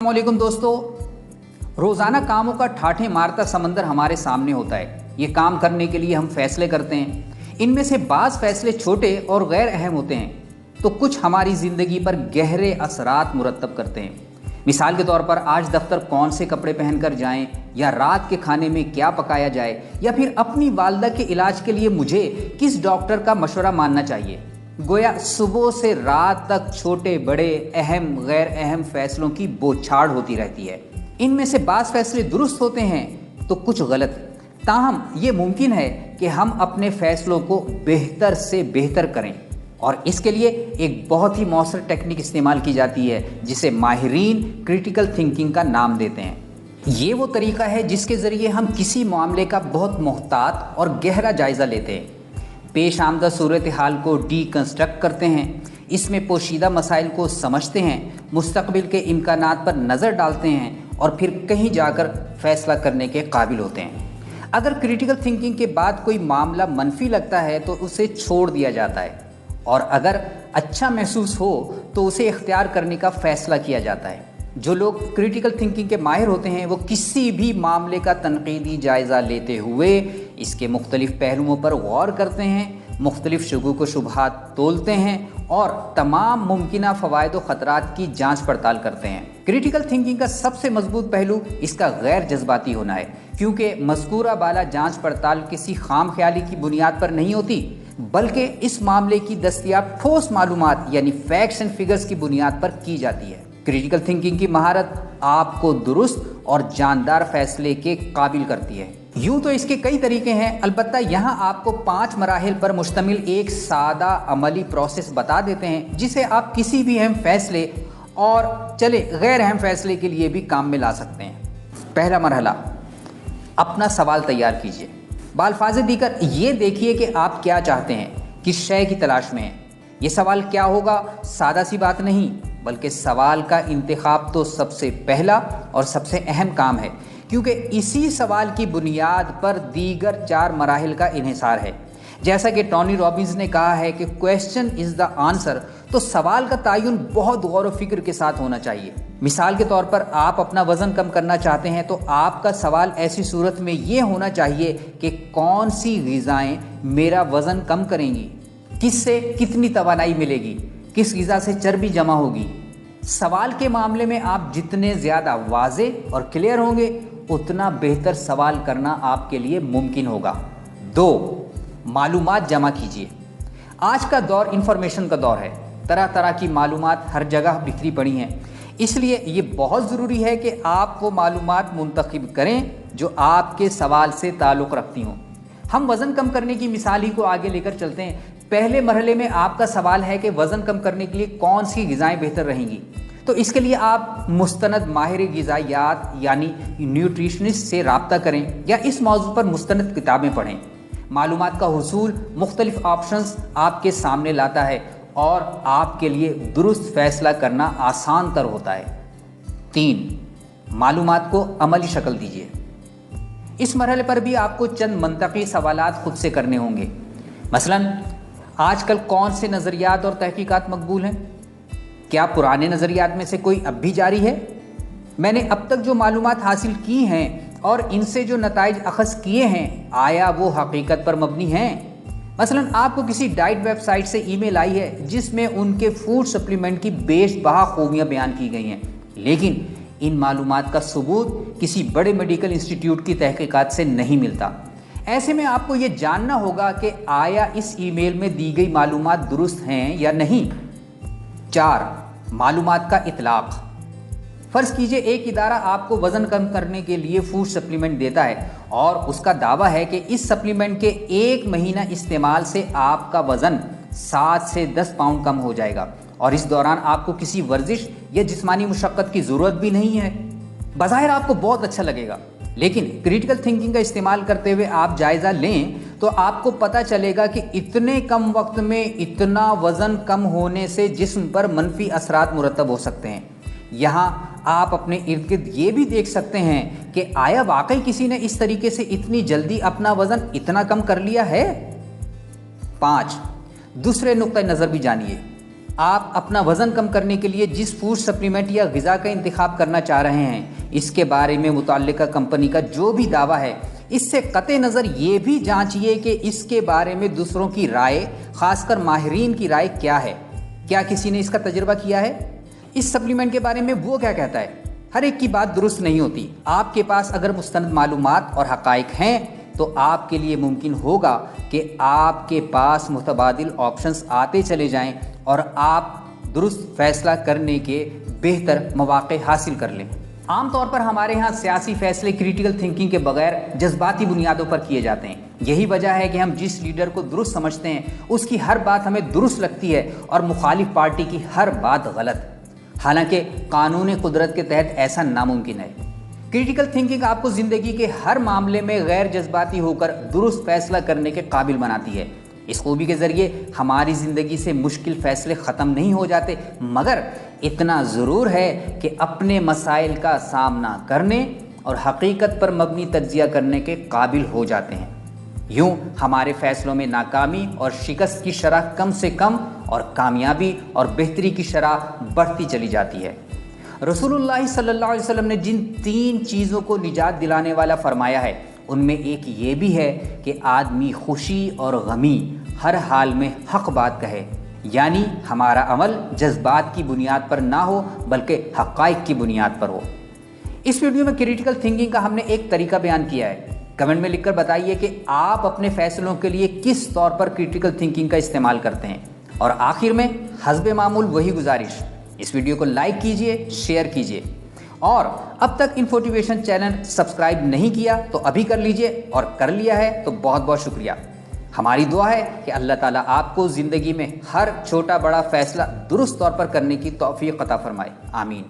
अस्सलामुअलैकुम दोस्तों, रोज़ाना कामों का ठाठे मारता समंदर हमारे सामने होता है। ये काम करने के लिए हम फैसले करते हैं। इनमें से बाज़ फैसले छोटे और गैर अहम होते हैं तो कुछ हमारी ज़िंदगी पर गहरे असरात मुरतब करते हैं। मिसाल के तौर पर आज दफ्तर कौन से कपड़े पहनकर जाएं, या रात के खाने में क्या पकाया जाए, या फिर अपनी वालदा के इलाज के लिए मुझे किस डॉक्टर का मशवरा मानना चाहिए। गोया सुबह से रात तक छोटे बड़े अहम गैर अहम फैसलों की बौछार होती रहती है। इनमें से बाज़ फैसले दुरुस्त होते हैं तो कुछ गलत। ताहम ये मुमकिन है कि हम अपने फैसलों को बेहतर से बेहतर करें, और इसके लिए एक बहुत ही मौसर टेक्निक इस्तेमाल की जाती है जिसे माहिरीन क्रिटिकल थिंकिंग का नाम देते हैं। ये वो तरीका है जिसके ज़रिए हम किसी मामले का बहुत मुहतात और गहरा जायज़ा लेते हैं, पेश आमदा सूरत हाल को डीकंस्ट्रक्ट करते हैं, इसमें पोशीदा मसाइल को समझते हैं, मुस्तकबिल के इम्कानात पर नज़र डालते हैं और फिर कहीं जाकर फ़ैसला करने के काबिल होते हैं। अगर क्रिटिकल थिंकिंग के बाद कोई मामला मनफी लगता है तो उसे छोड़ दिया जाता है, और अगर अच्छा महसूस हो तो उसे इख्तियार करने का फ़ैसला किया जाता है। जो लोग क्रिटिकल थिंकिंग के माहिर होते हैं वो किसी भी मामले का तनकीदी जायज़ा लेते हुए इसके मुख्तलिफ़ पहलुओं पर गौर करते हैं, मुख्तलिफ़ शुगूक व शुबहात तोलते हैं और तमाम मुमकिना फ़वाइद व ख़तरात की जांच पड़ताल करते हैं। क्रिटिकल थिंकिंग का सबसे मजबूत पहलू इसका गैर जज्बाती होना है, क्योंकि मज़कूरा बाला जांच पड़ताल किसी खाम ख्याली की बुनियाद पर नहीं होती, बल्कि इस मामले की दस्तयाब ठोस मालूमात यानी फैक्ट्स एंड फिगर्स की बुनियाद पर की जाती है। क्रिटिकल थिंकिंग की महारत आपको दुरुस्त और जानदार फैसले के काबिल करती है। यूँ तो इसके कई तरीके हैं, अलबत्ता यहाँ आपको 5 मराहिल पर मुश्तमिल एक सादा अमली प्रोसेस बता देते हैं जिसे आप किसी भी अहम फैसले और चले गैर अहम फैसले के लिए भी काम में ला सकते हैं। पहला मरहला, अपना सवाल तैयार कीजिए। बाल्फाज़े दीकर ये देखिए कि आप क्या चाहते हैं, किस शय की तलाश में हैं। ये सवाल क्या होगा सादा सी बात नहीं, बल्कि सवाल का इंतखाब तो सबसे पहला और सबसे अहम काम है, क्योंकि इसी सवाल की बुनियाद पर दीगर 4 मराहिल का इन्हिसार है। जैसा कि टोनी रॉबिन्स ने कहा है कि क्वेश्चन इज़ द आंसर, तो सवाल का तयन बहुत गौर व फिक्र के साथ होना चाहिए। मिसाल के तौर पर आप अपना वज़न कम करना चाहते हैं तो आपका सवाल ऐसी सूरत में ये होना चाहिए कि कौन सी ग़िज़ाएँ मेरा वज़न कम करेंगी, किससे कितनी तवानाई मिलेगी, किस ग़िज़ा से चर्बी जमा होगी। सवाल के मामले में आप जितने ज़्यादा वाज़े और क्लियर होंगे उतना बेहतर सवाल करना आपके लिए मुमकिन होगा। 2, मालूमात जमा कीजिए। आज का दौर इंफॉर्मेशन का दौर है, तरह तरह की मालूमात हर जगह बिखरी पड़ी हैं, इसलिए ये बहुत ज़रूरी है कि आप वो मालूमात मुंतखब करें जो आपके सवाल से ताल्लुक़ रखती हों। हम वज़न कम करने की मिसाल ही को आगे लेकर चलते हैं। पहले मरहले में आपका सवाल है कि वज़न कम करने के लिए कौन सी ग़िज़ाएँ बेहतर रहेंगी, तो इसके लिए आप मुस्तनद माहिर ग़िज़ायात यानी न्यूट्रिशनिस्ट से रब्ता करें या इस मौजू पर मुस्तनद किताबें पढ़ें। मालूमात का हुसूल मुख्तलिफ़ ऑप्शंस आपके सामने लाता है और आपके लिए दुरुस्त फ़ैसला करना आसान तर होता है। 3, मालूमात को अमली शक्ल दीजिए। इस मरहले पर भी आपको चंद मंतकी सवालात खुद से करने होंगे। मसलन, आजकल कौन से नज़रियात और तहकीकात मकबूल हैं? क्या पुराने नज़रियात में से कोई अब भी जारी है? मैंने अब तक जो मालूमात हासिल की हैं और इनसे जो नताइज अखज़ किए हैं, आया वो हकीकत पर मबनी हैं? मसलन, आपको किसी डाइट वेबसाइट से ईमेल आई है जिसमें उनके फूड सप्लीमेंट की बेशबहा खूबियाँ बयान की गई हैं, लेकिन इन मालूमात का सबूत किसी बड़े मेडिकल इंस्टीट्यूट की तहकीकात से नहीं मिलता। ऐसे में आपको ये जानना होगा कि आया इस ईमेल में दी गई मालूमात दुरुस्त हैं या नहीं। 4, मालूमात का इतलाक़। फ़र्ज़ कीजिए एक इदारा आपको वज़न कम करने के लिए फूड सप्लीमेंट देता है और उसका दावा है कि इस सप्लीमेंट के 1 महीना इस्तेमाल से आपका वज़न 7 से 10 पाउंड कम हो जाएगा और इस दौरान आपको किसी वर्जिश या जिस्मानी मुशक्क़त की ज़रूरत भी नहीं है। बज़ाहिर आपको बहुत अच्छा लगेगा, लेकिन क्रिटिकल थिंकिंग का इस्तेमाल करते हुए आप जायज़ा लें तो आपको पता चलेगा कि इतने कम वक्त में इतना वज़न कम होने से जिस्म पर मनफी असरात मुरतब हो सकते हैं। यहाँ आप अपने इर्द गिर्द ये भी देख सकते हैं कि आया वाकई किसी ने इस तरीके से इतनी जल्दी अपना वज़न इतना कम कर लिया है। 5, दूसरे नुक्ता नज़र भी जानिए। آپ اپنا وزن کم کرنے کے لیے جس فوڈ سپلیمنٹ یا غذا کا انتخاب کرنا چاہ رہے ہیں، اس کے بارے میں متعلقہ کمپنی کا جو بھی دعویٰ ہے، اس سے قطع نظر یہ بھی جانچیے کہ اس کے بارے میں دوسروں کی رائے، خاص کر ماہرین کی رائے کیا ہے۔ کیا کسی نے اس کا تجربہ کیا ہے؟ اس سپلیمنٹ کے بارے میں وہ کیا کہتا ہے؟ ہر ایک کی بات درست نہیں ہوتی۔ آپ کے پاس اگر مستند معلومات اور حقائق ہیں تو آپ کے لیے ممکن ہوگا کہ آپ کے پاس متبادل آپشنز آتے چلے جائیں اور آپ درست فیصلہ کرنے کے بہتر مواقع حاصل کر لیں۔ عام طور پر ہمارے ہاں سیاسی فیصلے کریٹیکل تھنکنگ کے بغیر جذباتی بنیادوں پر کیے جاتے ہیں۔ یہی وجہ ہے کہ ہم جس لیڈر کو درست سمجھتے ہیں اس کی ہر بات ہمیں درست لگتی ہے اور مخالف پارٹی کی ہر بات غلط، حالانکہ قانون قدرت کے تحت ایسا ناممکن ہے۔ کریٹیکل تھنکنگ آپ کو زندگی کے ہر معاملے میں غیر جذباتی ہو کر درست فیصلہ کرنے کے قابل بناتی ہے۔ اس خوبی کے ذریعے ہماری زندگی سے مشکل فیصلے ختم نہیں ہو جاتے، مگر اتنا ضرور ہے کہ اپنے مسائل کا سامنا کرنے اور حقیقت پر مبنی تجزیہ کرنے کے قابل ہو جاتے ہیں۔ یوں ہمارے فیصلوں میں ناکامی اور شکست کی شرح کم سے کم اور کامیابی اور بہتری کی شرح بڑھتی چلی جاتی ہے۔ رسول اللہ صلی اللہ علیہ وسلم نے جن 3 چیزوں کو نجات دلانے والا فرمایا ہے، ان میں ایک یہ بھی ہے کہ آدمی خوشی اور غمی ہر حال میں حق بات کہے، یعنی ہمارا عمل جذبات کی بنیاد پر نہ ہو بلکہ حقائق کی بنیاد پر ہو۔ اس ویڈیو میں کریٹیکل تھنکنگ کا ہم نے ایک طریقہ بیان کیا ہے۔ کمنٹ میں لکھ کر بتائیے کہ آپ اپنے فیصلوں کے لیے کس طور پر کریٹیکل تھنکنگ کا استعمال کرتے ہیں۔ اور آخر میں حسب معمول وہی گزارش، اس ویڈیو کو لائک کیجئے، شیئر کیجئے، اور اب تک انفوٹیویشن چینل سبسکرائب نہیں کیا تو ابھی کر لیجئے، اور کر لیا ہے تو بہت بہت شکریہ۔ ہماری دعا ہے کہ اللہ تعالیٰ آپ کو زندگی میں ہر چھوٹا بڑا فیصلہ درست طور پر کرنے کی توفیق عطا فرمائے۔ آمین۔